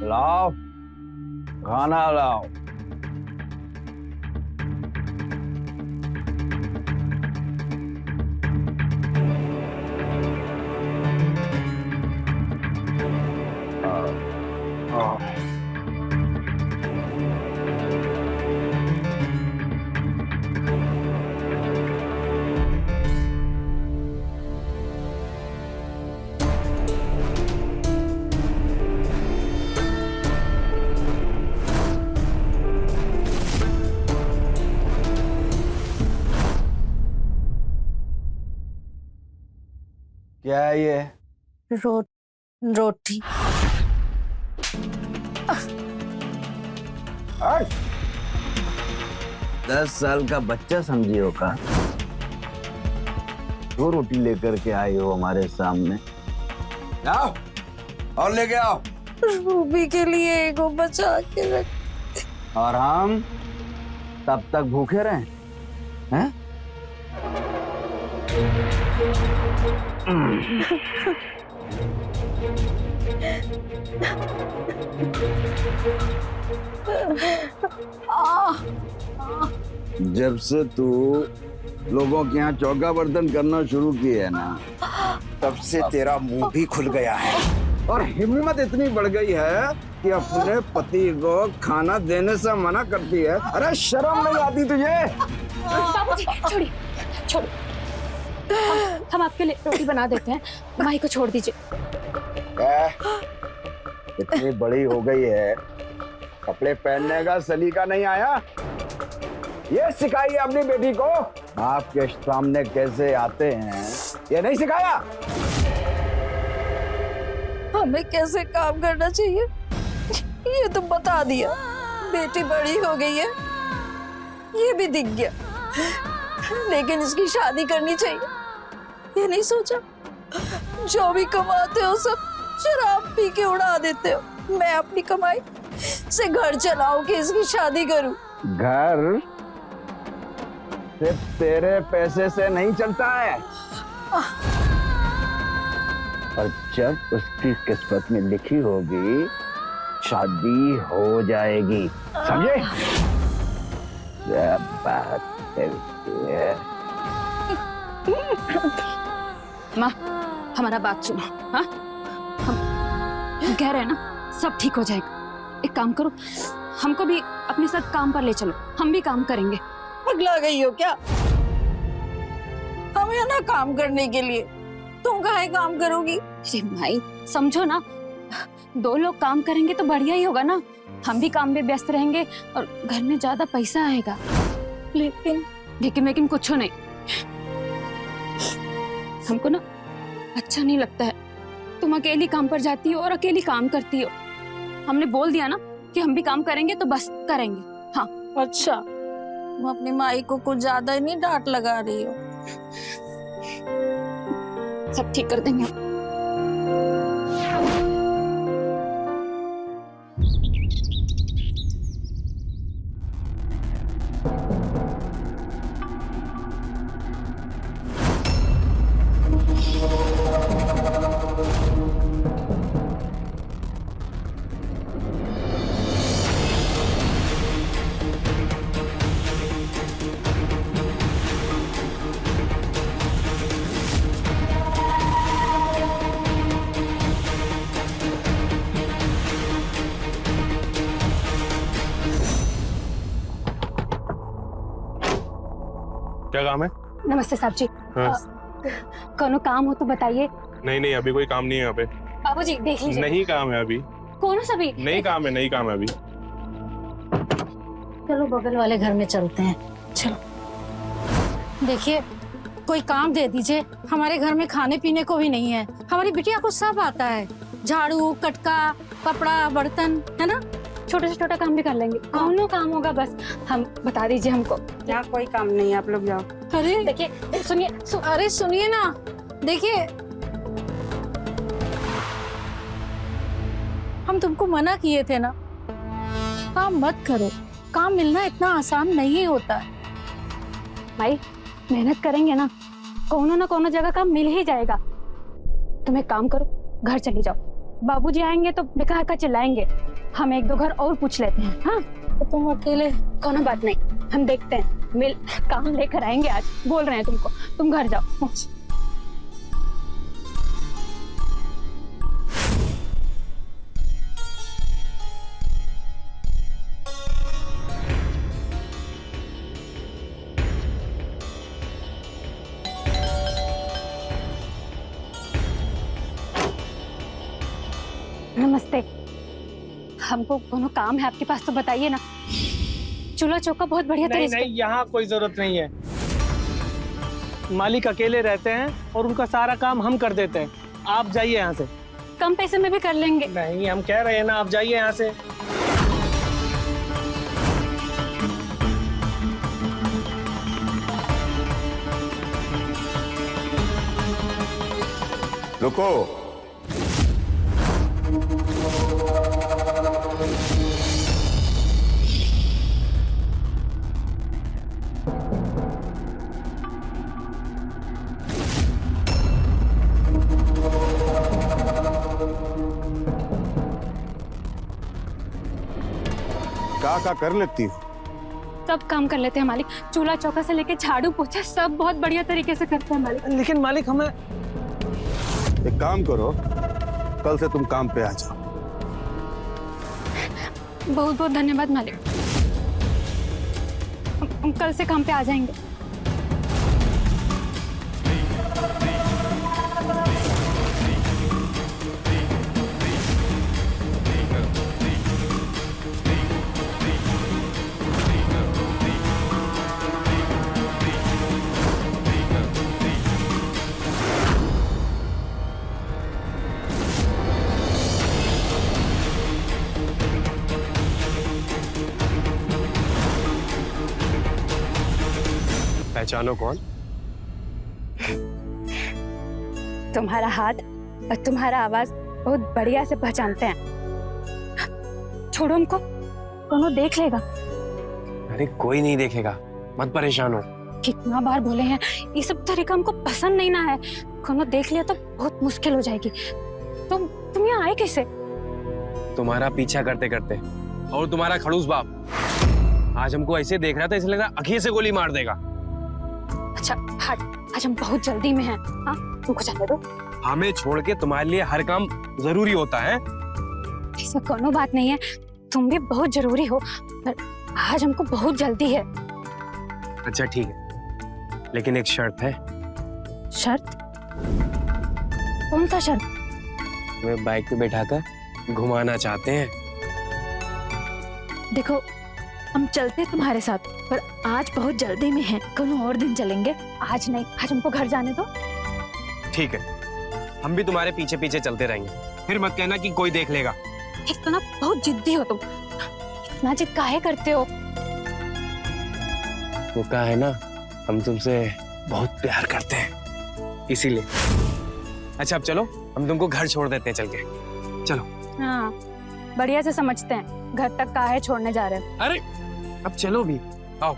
लाओ खाना लाओ। क्या है ये? रोटी। 10 साल का बच्चा समझियो का? दो रोटी लेकर के आई हो हमारे सामने। आओ और लेके आओ। रूबी के लिए एगो बचा के रख। और हम तब तक भूखे रहे हैं? जब से तू लोगों के यहाँ चौका बर्तन करना शुरू किया है ना, तब से तेरा मुंह भी खुल गया है और हिम्मत इतनी बढ़ गई है कि अपने पति को खाना देने से मना करती है। अरे शर्म नहीं आती तुझे? बाबूजी छोड़िए, छोड़िए, हम आपके लिए रोटी बना देते हैं। भाई को छोड़ दीजिए। इतनी बड़ी हो गई है, कपड़े पहनने का सलीका नहीं आया? ये सिखाइए अपनी बेटी को आपके सामने कैसे आते हैं, ये नहीं सिखाया? हमें कैसे काम करना चाहिए ये तो बता दिया। बेटी बड़ी हो गई है ये भी दिख गया, लेकिन इसकी शादी करनी चाहिए ये नहीं सोचा। जो भी कमाते हो सब शराब पी के उड़ा देते हो। मैं अपनी कमाई से घर चलाऊं कि इसकी शादी करूं? घर सिर्फ तेरे पैसे से नहीं चलता है, और जब उसकी किस्मत में लिखी होगी शादी हो जाएगी, समझे? क्या बात है? माँ हमारा बात सुनो। हाँ हम कह रहे हैं ना सब ठीक हो जाएगा। एक काम करो, हमको भी अपने साथ काम पर ले चलो, हम भी काम करेंगे। पगला गई हो क्या? हम है ना काम करने के लिए, तुम काहे काम करोगी? अरे माई समझो ना, दो लोग काम करेंगे तो बढ़िया ही होगा ना। हम भी काम में व्यस्त रहेंगे और घर में ज्यादा पैसा आएगा। लेकिन कुछ नहीं, हमको ना अच्छा नहीं लगता है तुम अकेली काम पर जाती हो और अकेली काम करती हो। हमने बोल दिया ना कि हम भी काम करेंगे तो बस करेंगे। हाँ अच्छा, तुम अपनी माई को कुछ ज्यादा ही नहीं डांट लगा रही हो? सब ठीक कर देंगे हम। क्या काम है? नमस्ते साहब जी। हाँ। कोनो काम हो तो बताइए। नहीं अभी कोई काम नहीं है यहाँ पे। बाबूजी देख लीजिए। नहीं काम है अभी। कौन सभी? नहीं काम है अभी। चलो बगल वाले घर में चलते हैं। चलो देखिए कोई काम दे दीजिए, हमारे घर में खाने पीने को भी नहीं है। हमारी बिटिया को सब आता है, झाड़ू कटका कपड़ा बर्तन, है ना? छोटे से छोटा काम भी कर लेंगे। कौन काम होगा बस हम बता दीजिए हमको। यहाँ कोई काम नहीं है, आप लोग जाओ। अरे देखिए सुनिए अरे सुनिए ना, देखिए हम तुमको मना किए थे ना, काम मत करो। काम मिलना इतना आसान नहीं होता। भाई मेहनत करेंगे ना कोनो जगह काम मिल ही जाएगा। तुम एक काम करो, घर चली जाओ। बाबूजी आएंगे तो बेकार का चिल्लाएंगे। हम एक दो घर और पूछ लेते हैं। हाँ, तो तुम अकेले? कोनो बात नहीं, हम देखते हैं, मिल काम लेकर आएंगे आज। बोल रहे हैं तुमको, तुम घर जाओ। नमस्ते। हमको कोनो काम है आपके पास तो बताइए ना। चूल्हा चौका बहुत बढ़िया नहीं तरीके नहीं, यहाँ कोई जरूरत नहीं है। मालिक अकेले रहते हैं और उनका सारा काम हम कर देते हैं। आप जाइए यहाँ से। कम पैसे में भी कर लेंगे। नहीं, हम कह रहे हैं ना, आप जाइए यहाँ से। रुको। का कर लेती हो? सब काम कर लेते हैं मालिक। चूल्हा चौका से लेके झाड़ू पोछा सब बहुत बढ़िया तरीके से करते हैं मालिक। लेकिन मालिक हमें एक काम करो, कल से तुम काम पे आ जाओ। बहुत बहुत धन्यवाद मालिक। हम कल से काम पे आ जाएंगे। पहचानो कौन? तुम्हारा हाथ और तुम्हारा आवाज बहुत बढ़िया से पहचानते हैं। छोड़ो हमको, कोनो देख लेगा। अरे कोई नहीं देखेगा, मत परेशान हो। कितना बार बोले हैं, ये सब तरीका हमको पसंद नहीं ना है। कोनो देख लिया तो बहुत मुश्किल हो जाएगी। तुम यहाँ आए कैसे? तुम्हारा पीछा करते करते, और तुम्हारा खड़ूस बाप आज हमको ऐसे देख रहा था, इसलिए लगा आंखें से गोली मार देगा। अच्छा हट, आज हम बहुत जल्दी में हैं। हाँ, तुमको जाने दो। हमें छोड़ के तुम्हारे लिए हर काम जरूरी होता है। ऐसा कोनो बात नहीं है, तुम भी बहुत जरूरी हो, पर आज हमको बहुत जल्दी है। अच्छा ठीक है, लेकिन एक शर्त है। शर्त? कौन सा शर्त? तुम्हें बाइक पे बैठाकर घुमाना चाहते हैं। देखो, हम चलते तुम्हारे साथ, पर आज बहुत जल्दी में है। कोनो और दिन चलेंगे। आज नहीं, आज हमको घर जाने दो। ठीक है, हम भी तुम्हारे पीछे पीछे चलते रहेंगे। फिर मत कहना कि कोई देख लेगा। एक तो ना बहुत जिद्दी हो तुम। इतना जिद काहे करते हो? वो कहा है ना, हम तुमसे बहुत प्यार करते हैं, इसीलिए। अच्छा अब चलो, हम तुमको घर छोड़ देते हैं चल के। चलो। हाँ, बढ़िया से समझते हैं घर तक काहे छोड़ने जा रहे हो। अरे अब चलो भी, आओ।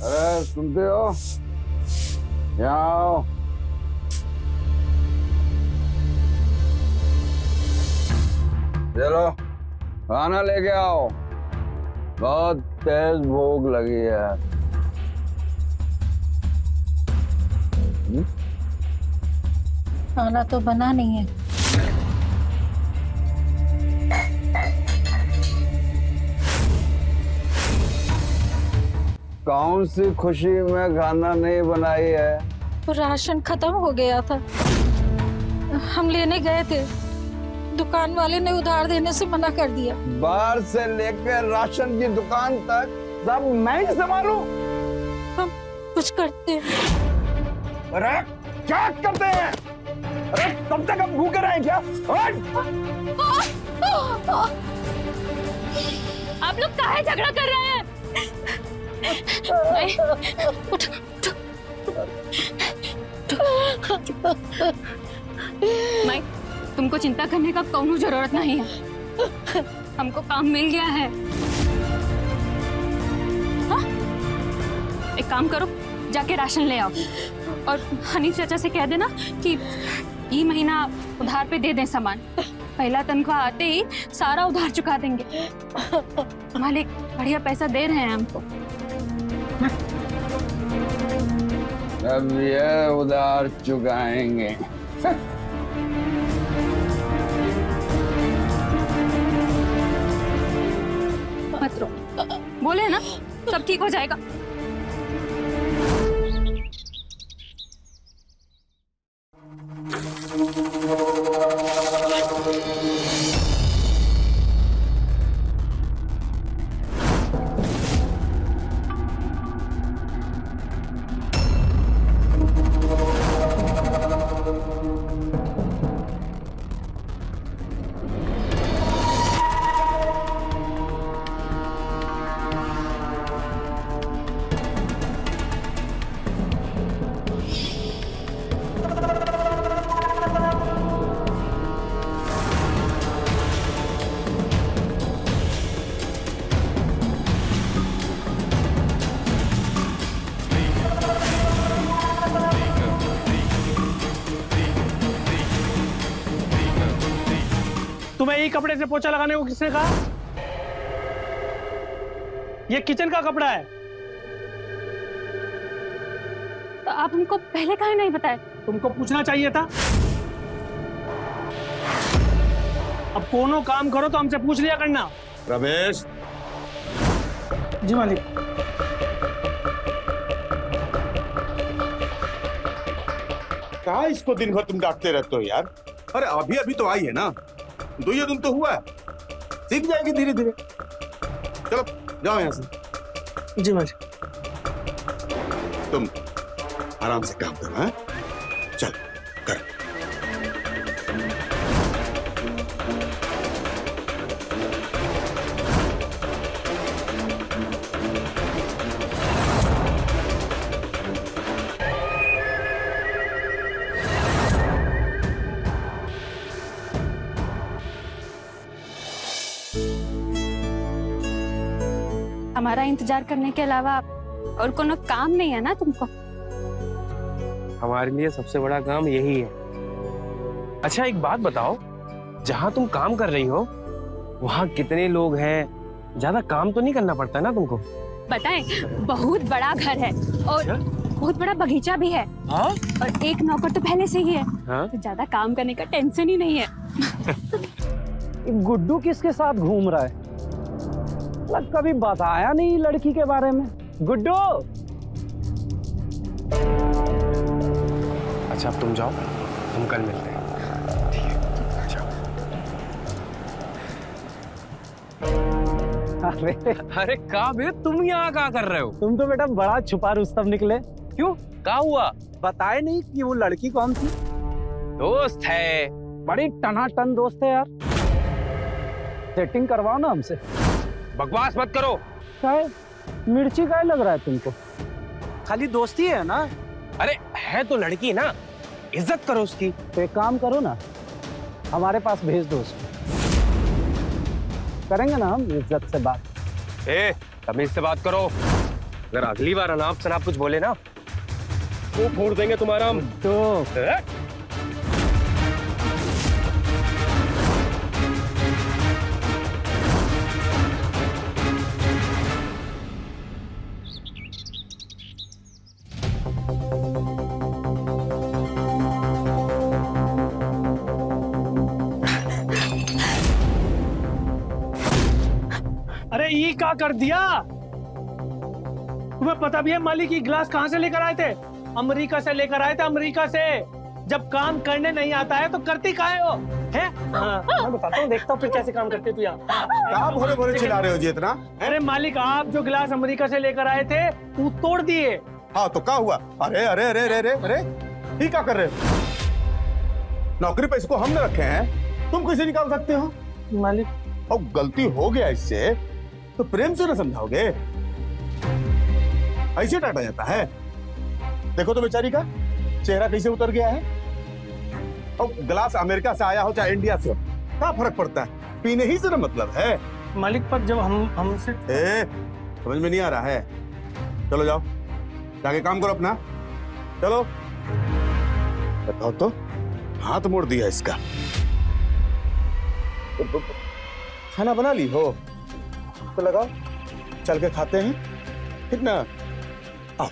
अरे सुनते हो? यहाँ आओ। चलो खाना लेके आओ, बहुत तेज भूख लगी है। खाना तो बना नहीं है। कौन सी खुशी में खाना नहीं बनाई है? राशन खत्म हो गया था, हम लेने गए थे, दुकान वाले ने उधार देने से मना कर दिया। बाहर से लेकर राशन की दुकान तक सब मैं ही संभालूं? हम कुछ करते हैं। अरे क्या करते हैं? अरे कब तक हम भूखे रहे क्या? आप लोग काहे झगड़ा कर रहे हैं? उठ, माई, तुमको चिंता करने का कोनो जरूरत नहीं है, हमको काम मिल गया है। हाँ? एक काम करो, जाके राशन ले आओ और हनी चाचा से कह देना कि ये महीना उधार पे दे दें सामान, पहला तनख्वाह आते ही सारा उधार चुका देंगे। मालिक बढ़िया पैसा दे रहे हैं हमको। अब ये उधार चुकाएंगे। मत रो, बोले ना सब ठीक हो जाएगा। तुम्हें यही कपड़े से पोछा लगाने को किसने कहा? ये किचन का कपड़ा है। तो आप हमको पहले काहे नहीं बताए? तुमको पूछना चाहिए था। अब कोनो काम करो तो हमसे पूछ लिया करना। रमेश, जी मालिक। कहाँ इसको दिन भर तुम डांटते रहते हो यार? अरे अभी अभी तो आई है ना, 2 दिन तो हुआ है, सीख जाएगी धीरे धीरे। चलो जाओ यहाँ से। जी मालिक। तुम आराम से काम करो। हैं? चल कर। हमारा इंतजार करने के अलावा और कोनो काम नहीं है ना तुमको? हमारे लिए सबसे बड़ा काम यही है। अच्छा एक बात बताओ, जहाँ तुम काम कर रही हो वहाँ कितने लोग हैं? ज्यादा काम तो नहीं करना पड़ता ना तुमको? बताएं, बहुत बड़ा घर है और बहुत बड़ा बगीचा भी है हाँ और एक नौकर तो पहले से ही है, हाँ तो ज्यादा काम करने का टेंशन ही नहीं है। गुड्डू किसके साथ घूम रहा है? मतलब कभी बताया नहीं लड़की के बारे में। गुड्डू अच्छा अब तुम जाओ, हम कल मिलते हैं। ठीक है जाओ। अरे अरे का बे तुम यहाँ क्या कर रहे हो? तुम तो बेटा बड़ा छुपा रुस्तम निकले। क्यों क्या हुआ? बताए नहीं कि वो लड़की कौन थी? दोस्त है। बड़ी टनाटन दोस्त है यार। सेटिंग करवाओ ना हमसे। बकवास मत करो। काय मिर्ची काय लग रहा है तुमको? खाली दोस्ती है ना? अरे है तो लड़की ना, इज्जत करो उसकी। तो एक काम करो ना, हमारे पास भेज दो उसको, करेंगे ना हम इज्जत से बात। तमीज से बात करो। अगर अगली बार अनाप शनाप कुछ बोले ना, वो फोड़ देंगे तुम्हारा हम। तो अरे ये क्या कर दिया? तुम्हें पता भी है मालिक ये गिलास कहाँ से लेकर आए थे? अमेरिका से लेकर आए थे, अमेरिका से। जब काम करने नहीं आता है तो करती काहे हो? हैं? मैं बताता हूँ, देखता हूँ फिर कैसे काम करते तू यहाँ। कहाँ भोरे भोरे चिल्ला रहे हो जी इतना? अरे मालिक, आप जो गिलास अमेरिका से लेकर आए थे वो तोड़ दिए। हाँ तो क्या हुआ? अरे अरे अरे अरे अरे अरे ये क्या कर रहे हो? नौकरी पे इसको हमने रखे हैं, तुम कैसे निकाल सकते हो? मालिक और गलती हो गया इससे तो प्रेम से न समझाओगे? ऐसे डांटा जाता है? देखो तो बेचारी का चेहरा कैसे उतर गया है। और गिलास अमेरिका से आया हो चाहे इंडिया से हो, क्या फर्क पड़ता है? पीने ही से ना मतलब है। मालिक पर जब हमसे समझ में नहीं आ रहा है? चलो जाओ, जाके काम करो अपना। चलो बताओ तो, हाथ मोड़ दिया इसका। खाना बना ली हो तो लगाओ, चल के खाते हैं। कितना? आओ।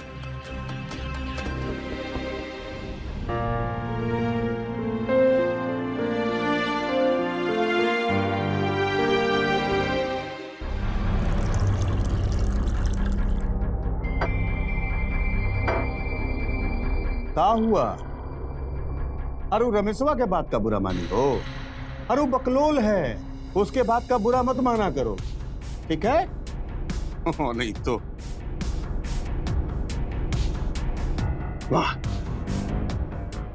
क्या हुआ? अरे रमेशवा के बात का बुरा मानी हो? अरे बकलोल है, उसके बात का बुरा मत माना करो, ठीक है? नहीं तो वाह,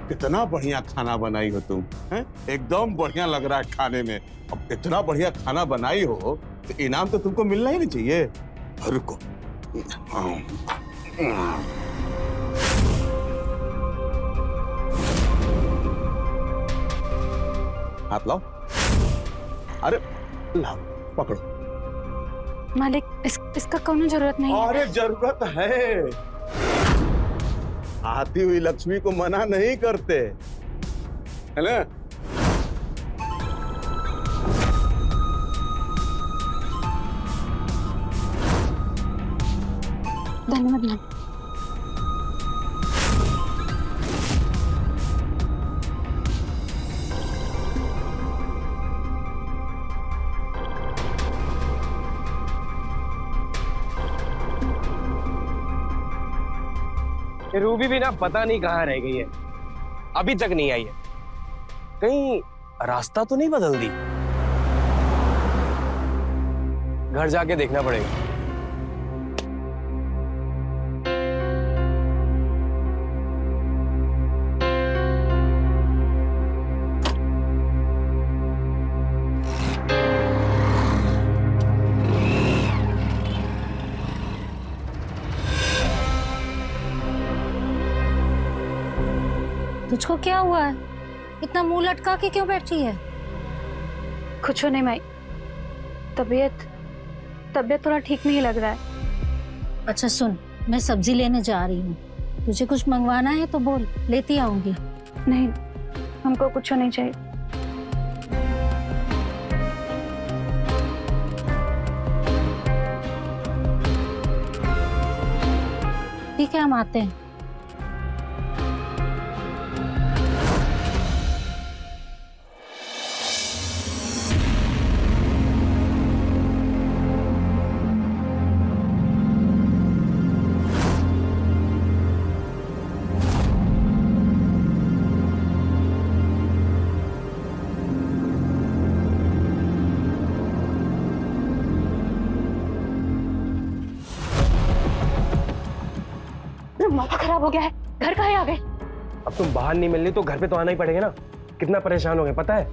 कितना बढ़िया खाना बनाई हो तुम, हैं? एकदम बढ़िया लग रहा है खाने में। अब इतना बढ़िया खाना बनाई हो तो इनाम तो तुमको मिलना ही नहीं चाहिए? रुको, हाथ लाओ। अरे लाओ, पकड़ो। मालिक इसका कोनो जरूरत नहीं है। अरे जरूरत है, आती हुई लक्ष्मी को मना नहीं करते, है ना? धन्यवाद मालिक। रूबी भी ना पता नहीं कहाँ रह गई है, अभी तक नहीं आई है। कहीं रास्ता तो नहीं बदल दी? घर जाके देखना पड़ेगा। तुझको क्या हुआ है? इतना मुंह लटका के क्यों बैठी है? कुछ नहीं माई, तबीयत थोड़ा ठीक नहीं लग रहा है। अच्छा सुन, मैं सब्जी लेने जा रही हूँ, तुझे कुछ मंगवाना है तो बोल, लेती आऊंगी। नहीं, हमको कुछ नहीं चाहिए। ठीक है, हम आते हैं। माथा खराब हो गया है, घर कहाँ आ गए? अब तुम बाहर नहीं मिल रही तो घर पे तो आना ही पड़ेगा ना। कितना परेशान हो गए पता है?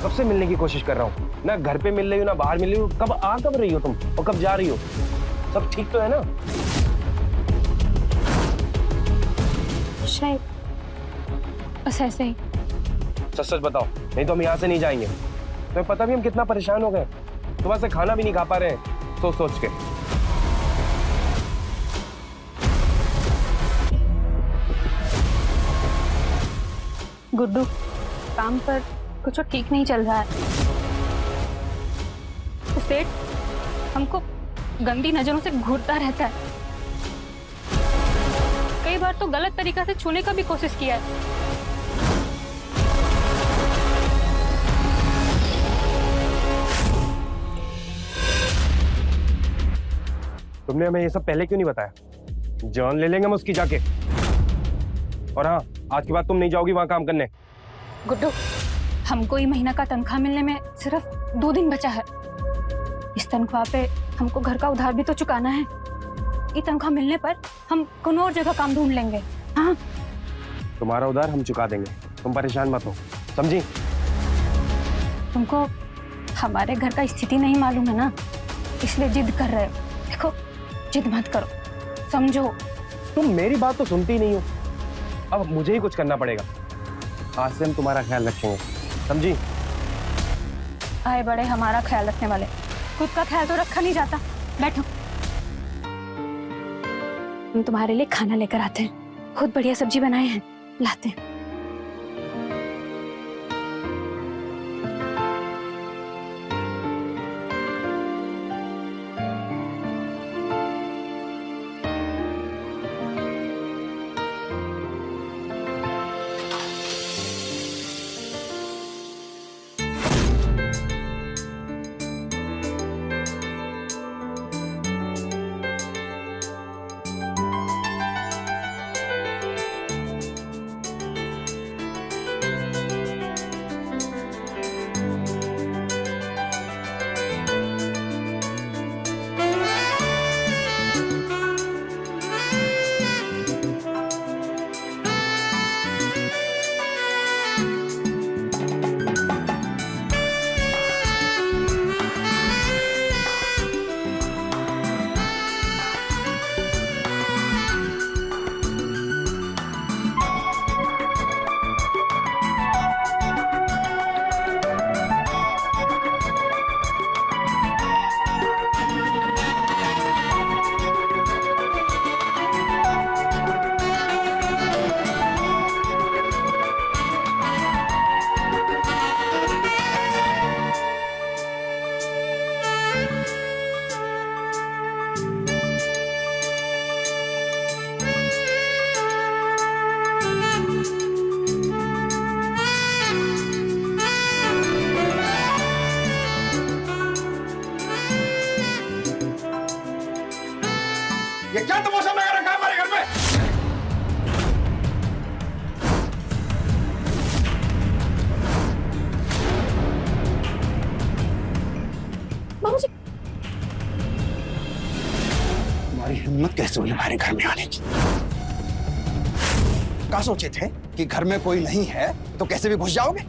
कब से मिलने की कोशिश कर रहा हूँ, ना घर पे मिल रही हो ना बाहर मिल रही हो। कब रही हो तुम और कब जा रही हो? सब ठीक तो है ना? शायद बस ऐसे ही। सच सच बताओ, नहीं तो हम यहाँ से नहीं जाएंगे। तुम्हें पता भी हम कितना परेशान हो गए, सुबह से खाना भी नहीं खा पा रहे हैं सोच सोच के। गुड्डू, काम पर कुछ ठीक नहीं चल रहा है। सेठ हमको गंदी नजरों से घूरता रहता है। कई बार तो गलत तरीका से छूने का भी कोशिश किया है। तुमने हमें ये सब पहले क्यों नहीं बताया? जान ले लेंगे हम उसकी जाके। और हाँ, आज के बाद तुम नहीं जाओगी वहां काम करने। गुड्डू, हमको ये महीना का तनख्वाह मिलने में सिर्फ 2 दिन बचा है। इस तनख्वाह पे हमको घर का उधार भी तो चुकाना है। ये तनख्वाह मिलने पर हम कोनो और जगह काम ढूंढ लेंगे। हाँ, तुम्हारा उधार हम चुका देंगे, तुम परेशान मत हो, समझी? तुमको हमारे घर का स्थिति नहीं मालूम है ना, इसलिए जिद कर रहे हो। देखो, जिद मत करो, समझो। तुम मेरी बात तो सुनती ही नहीं हो। अब मुझे ही कुछ करना पड़ेगा। आज से हम तुम्हारा ख्याल रखेंगे, समझी? आए बड़े हमारा ख्याल रखने वाले, खुद का ख्याल तो रखा नहीं जाता। बैठो, हम तुम्हारे लिए खाना लेकर आते हैं। बहुत बढ़िया सब्जी बनाए हैं, लाते हैं। ये क्या तमाशा लगा रखा है हमारे घर में? बाबूजी, तुम्हारी हिम्मत कैसे हुई हमारे घर में आने की? क्या सोचे थे कि घर में कोई नहीं है तो कैसे भी घुस जाओगे?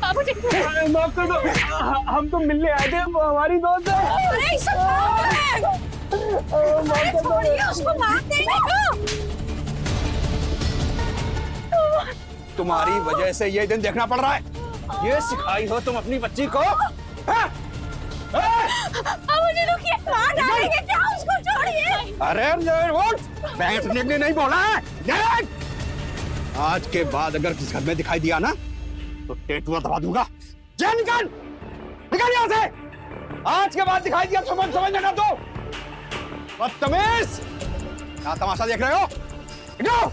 बाबूजी, माफ कर दो, हम तो मिलने आए थे, वो हमारी दोस्त है। अरे सब अरे छोड़िए उसको, मार देने को। तुम्हारी वजह से ये दिन देखना पड़ रहा है। ये सिखाई हो तुम अपनी बच्ची को? बाबूजी रुकिए, मार डालेंगे क्या? उसको छोड़िए। अरे बैठने के लिए नहीं बोला है। आज के बाद अगर किस घर में दिखाई दिया ना तो टेटुआ दबा दूंगा। जा निकल, निकल यहाँ से। आज के बाद दिखाई दिया तो समझ लेना। तो बदतमीज, क्या तमाशा देख रहे हो? निकलो।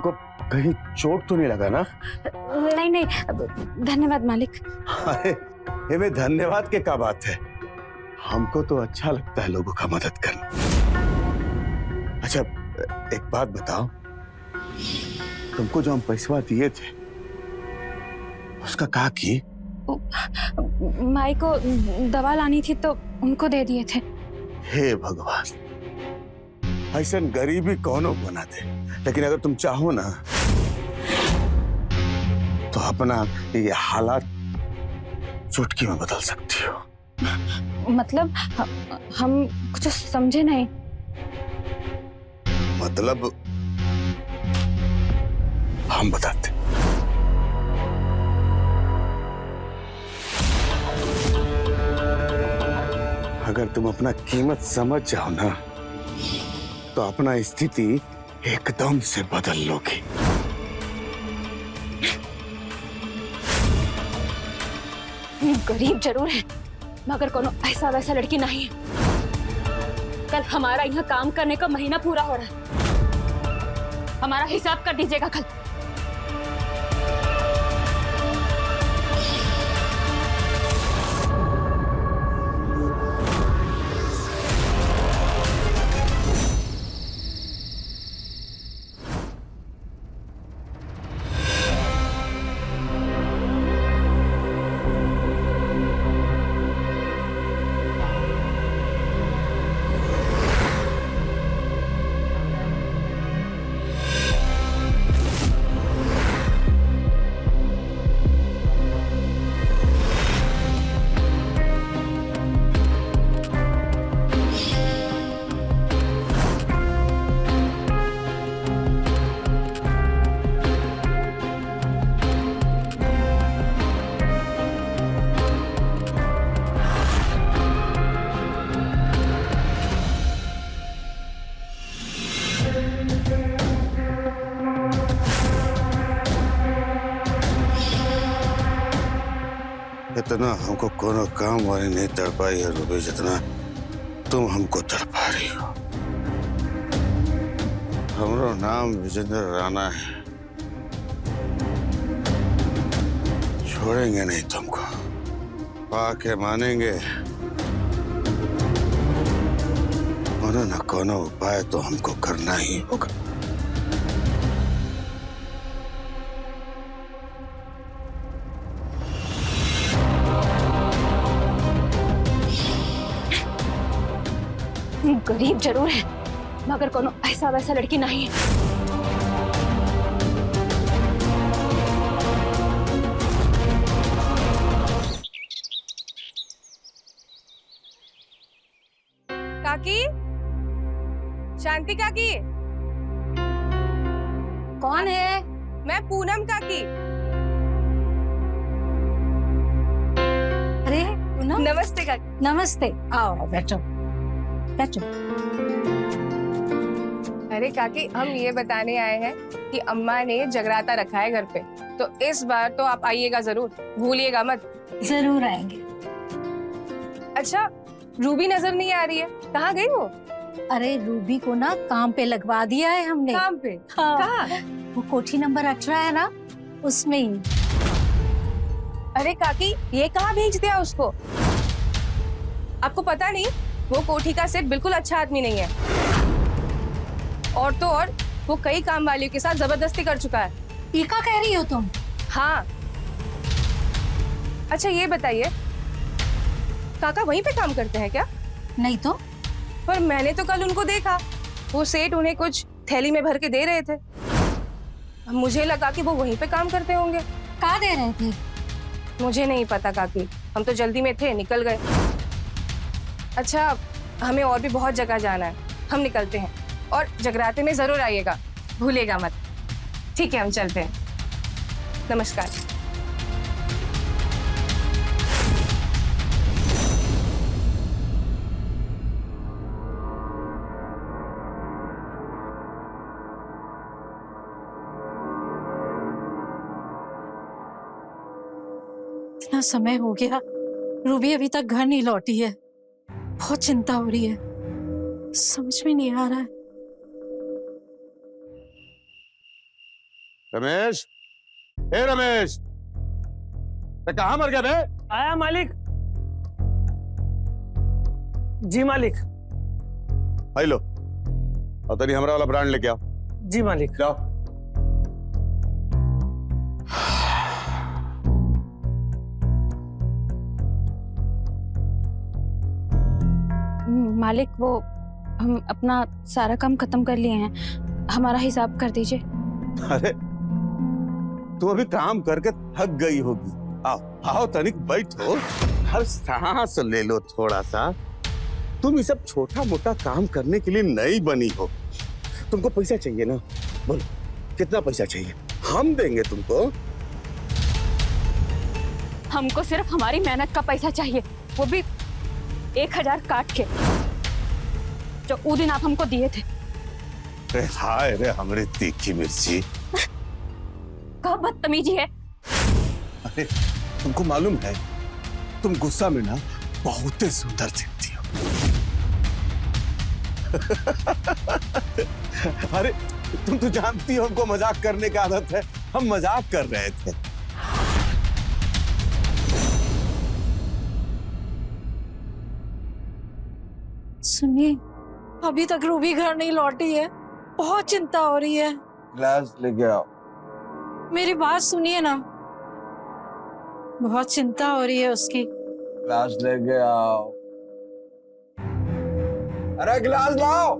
तुमको कहीं चोट तो नहीं लगा ना? नहीं नहीं, धन्यवाद मालिक। अरे ये में धन्यवाद के क्या बात है, हमको तो अच्छा लगता है लोगों का मदद करना। अच्छा एक बात बताओ, तुमको जो हम पैसा दिए थे उसका क्या की? माई को दवा लानी थी तो उनको दे दिए थे। हे भगवान, ऐसा गरीबी कौनो बना दे, लेकिन अगर तुम चाहो ना तो अपना ये हालात चुटकी में बदल सकती हो। मतलब हम कुछ समझे नहीं। मतलब हम बताते। अगर तुम अपना कीमत समझ जाओ ना तो अपना स्थिति एकदम से बदल लोगी। गरीब जरूर है मगर कोनो ऐसा वैसा लड़की नहीं है। कल हमारा यहाँ काम करने का महीना पूरा हो रहा है, हमारा हिसाब कर दीजिएगा कल। इतना हमको कोनो काम वाली नहीं तड़पाई है रूबी, जितना तुम हमको तड़पा रही हो। हमारा नाम विजेंद्र राणा है, छोड़ेंगे नहीं तुमको, पाके मानेंगे। कोनो न कोनो उपाय तो हमको करना ही होगा। गरीब जरूर है मगर कोनो ऐसा वैसा लड़की नहीं है। काकी, शांति काकी। कौन है? मैं पूनम काकी। अरे नमस्ते काकी। नमस्ते, आओ बैठो बैठो। अरे काकी, हम ये बताने आए हैं कि अम्मा ने जगराता रखा है घर पे, तो इस बार तो आप आइएगा जरूर, भूलिएगा मत। जरूर आएंगे। अच्छा, रूबी नजर नहीं आ रही है, कहाँ गई वो? अरे रूबी को ना काम पे लगवा दिया है हमने। काम पे? हाँ। कहाँ? वो कोठी नंबर 18 है ना, उसमें ही। अरे काकी, ये कहाँ भेज दिया उसको? आपको पता नहीं वो कोठी का सेठ बिल्कुल अच्छा आदमी नहीं है, और तो और वो कई काम वालियों के साथ जबरदस्ती कर चुका है। ये क्या कह रही हो तुम? हाँ। अच्छा ये बताइए, काका वहीं पे काम करते हैं क्या? नहीं तो। पर मैंने तो कल उनको देखा, वो सेठ उन्हें कुछ थैली में भर के दे रहे थे। मुझे लगा कि वो वहीं पे काम करते होंगे। कहाँ दे रहे थे? मुझे नहीं पता काकी, हम तो जल्दी में थे, निकल गए। अच्छा, हमें और भी बहुत जगह जाना है, हम निकलते हैं, और जगराते में जरूर आइएगा, भूलिएगा मत। ठीक है, हम चलते हैं। नमस्कार। इतना समय हो गया, रूबी अभी तक घर नहीं लौटी है। बहुत चिंता हो रही है, समझ में नहीं आ रहा है। रमेश, ए रमेश, मैं कहाँ मर गया बे? आया मालिक। जी मालिक। भाई लो, और तेरी हमरा वाला ब्रांड लेके आओ। जी मालिक। जाओ। मालिक वो हम अपना सारा काम खत्म कर लिए हैं, हमारा हिसाब कर दीजिए। अरे तुम अभी काम करके थक गई होगी। आओ आओ तनिक बैठो, हर सांस ले लो थोड़ा सा। तुम ये सब छोटा मोटा काम करने के लिए नहीं बनी हो। तुमको पैसा चाहिए ना, बोलो कितना पैसा चाहिए, हम देंगे तुमको। हमको सिर्फ हमारी मेहनत का पैसा चाहिए, वो भी 1000 काट के, जो उस दिन आप हमको दिए थे। अरे हाय रे हमरी तीखी मिर्ची। क्या बदतमीजी है। अरे तुमको मालूम है, तुम गुस्सा में ना बहुत सुंदर दिखती हो। अरे तुम तो जानती हो हमको मजाक करने की आदत है, हम मजाक कर रहे थे। सुनिए, अभी तक रूबी घर नहीं लौटी है, बहुत चिंता हो रही है। ग्लास लेके आओ। मेरी बात सुनिए ना, बहुत चिंता हो रही है उसकी। ग्लास लेके आओ। अरे गिलास लाओ।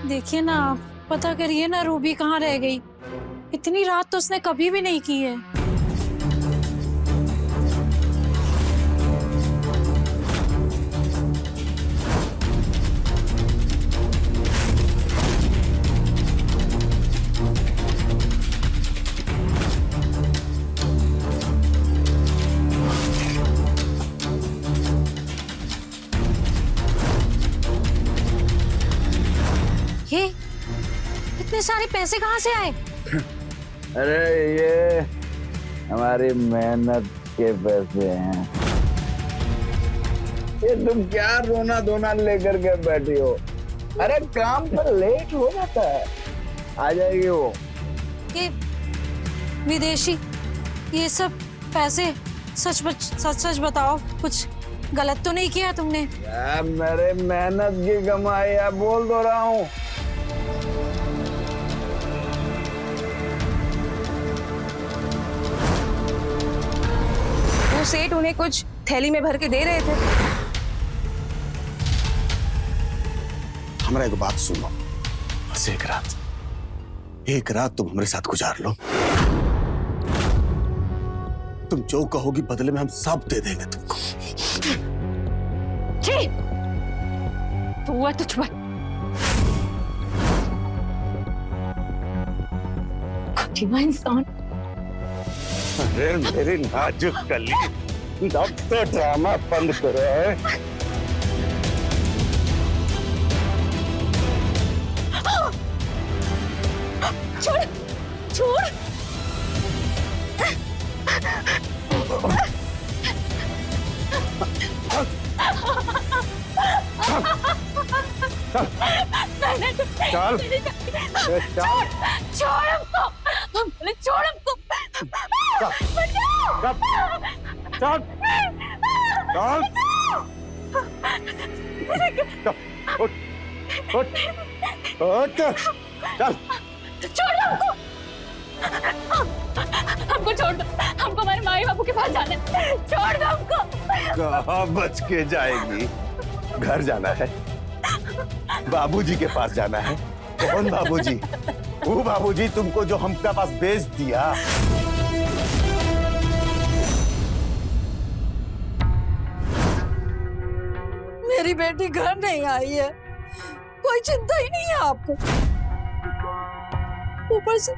देखिए ना आप, पता करिए ना रूबी कहाँ रह गई। इतनी रात तो उसने कभी भी नहीं की है। ये इतने सारे पैसे कहाँ से आए? अरे ये हमारी मेहनत के पैसे हैं। ये तुम क्या रोना धोना लेकर के बैठी हो? अरे काम पर लेट हो जाता है, आ जाएगी वो। ये विदेशी, ये सब पैसे सच बताओ, कुछ गलत तो नहीं किया तुमने? यार मेरे मेहनत की कमाई है, बोल तो रहा हूँ। वो सेठ उन्हें कुछ थैली में भर के दे रहे थे। हमारा एक बात सुनो, बस एक रात तुम हमारे साथ गुजार लो। तुम जो कहोगी बदले में हम सब दे देंगे तुमको। तू हुआ तो छुआ। इंसान। अरे मेरी नाजुक कली, अब तो ड्रामा बंद करो। छोड़ छोड़। चल छोड़ हमको, हम बोले छोड़ हमको। चल चल उठ उठ उठ, चल छोड़ हमको, हमको छोड़ दो, हमको हमारे माई बाबू के पास जाना है, छोड़ दो हमको। कहाँ बच के जाएगी? घर जाना है, बाबूजी के पास जाना है। कौन बाबूजी? वो बाबूजी तुमको जो हमका पास भेज दिया। मेरी बेटी घर नहीं आई है, कोई चिंता ही नहीं है आपको। ऊपर से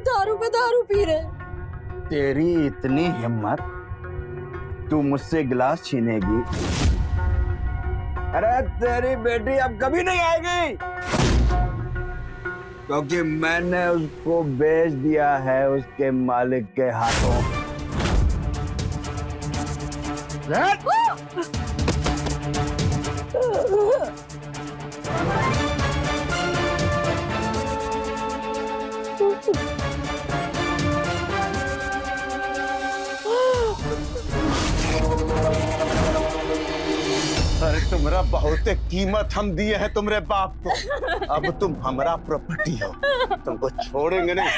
दारू पे दारू पी रहे। तेरी इतनी हिम्मत, तू मुझसे गिलास छीनेगी? अरे तेरी बेटी अब कभी नहीं आएगी, क्योंकि मैंने उसको बेच दिया है उसके मालिक के हाथों। बहुत कीमत हम दिए हैं तुम्हारे बाप को। अब तुम हमारा प्रॉपर्टी हो, तुमको छोड़ेंगे नहीं।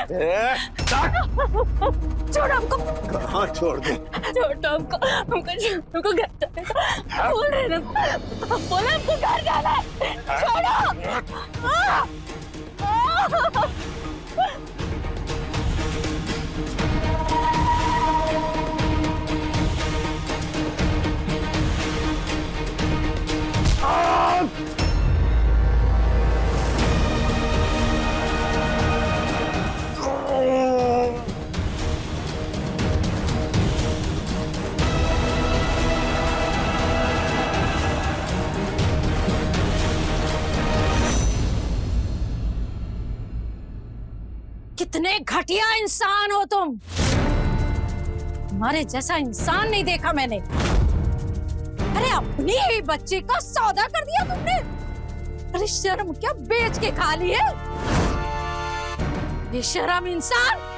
छोड़ हमको, कहाँ छोड़ दे? छोड़ हमको घर जाने का बोल रहे ना, बोले हमको घर जाना है, छोड़ो। कितने घटिया इंसान हो तुम। तुम्हारे जैसा इंसान नहीं देखा मैंने। अरे अपनी ही बच्ची का सौदा कर दिया तुमने। अरे शर्म क्या बेच के खा ली है? बेशर्म इंसान।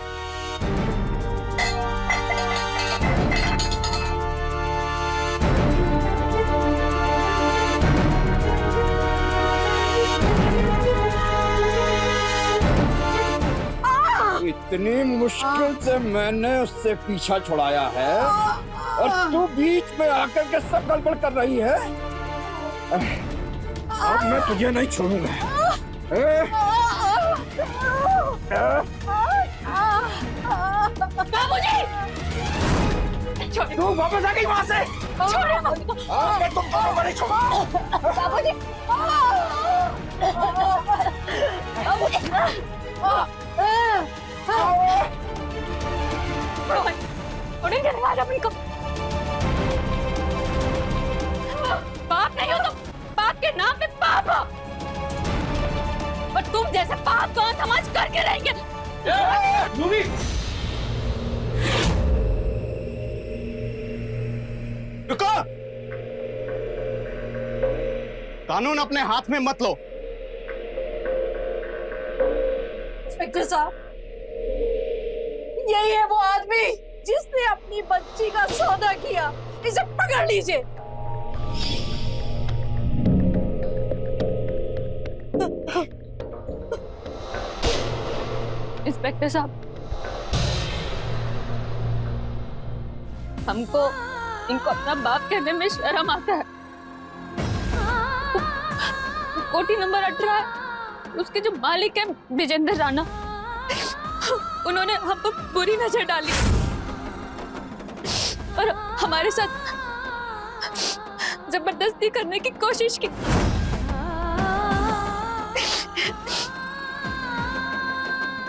इतनी मुश्किल से मैंने उससे पीछा छुड़ाया है और तू बीच में आकर के सब गड़बड़ कर रही है। अब मैं तुझे नहीं छोड़ूंगा। तू वापस आ गई वहां से। मैं तुमको नहीं छोड़ेंगे राजा को। पाप नहीं हो तुम, पाप के नाम पे पाप हो, और तुम जैसे पाप को समाज करके रहेंगे। रुको, कानून अपने हाथ में मत लो। इंस्पेक्टर साहब, यही है वो आदमी जिसने अपनी बच्ची का सौदा किया। इसे पकड़ लीजिए। इंस्पेक्टर साहब, हमको इनको अपना बाप कहने में शर्म आता है। कोठी नंबर 18, उसके जो मालिक है विजेंद्र राणा, उन्होंने हम पर बुरी नजर डाली और हमारे साथ जबरदस्ती करने की कोशिश की।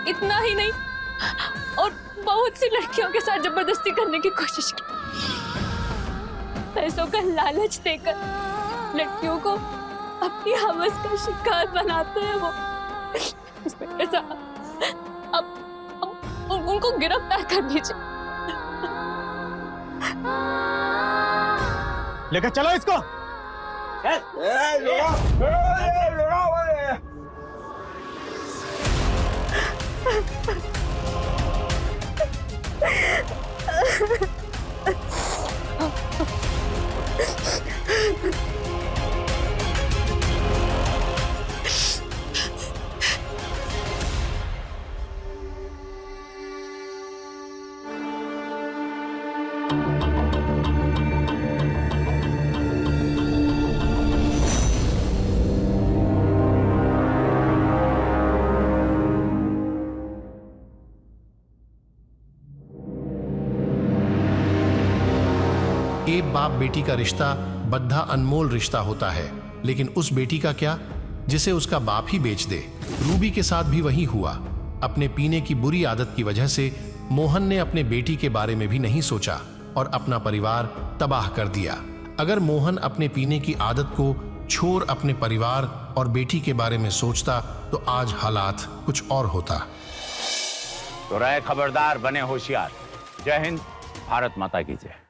इतना ही नहीं, और बहुत सी लड़कियों के साथ जबरदस्ती करने की कोशिश की। पैसों का लालच देकर लड़कियों को अपनी हवस का शिकार बनाते हैं वो। इंस्पेक्टर साहब, अब उनको गिरफ्तार कर लीजिए। लेकर चलो इसको। एक बाप बेटी का रिश्ता बद्धा अनमोल रिश्ता होता है, लेकिन उस बेटी का क्या जिसे उसका बाप ही बेच दे। रूबी के साथ भी वही हुआ। अपने पीने की बुरी आदत की वजह से मोहन ने अपने बेटी के बारे में भी नहीं सोचा और अपना परिवार तबाह कर दिया। अगर मोहन अपने पीने की आदत को छोड़ अपने परिवार और बेटी के बारे में सोचता तो आज हालात कुछ और होता। तो रहे खबरदार, बने होशियार। जय हिंद, भारत माता की जय।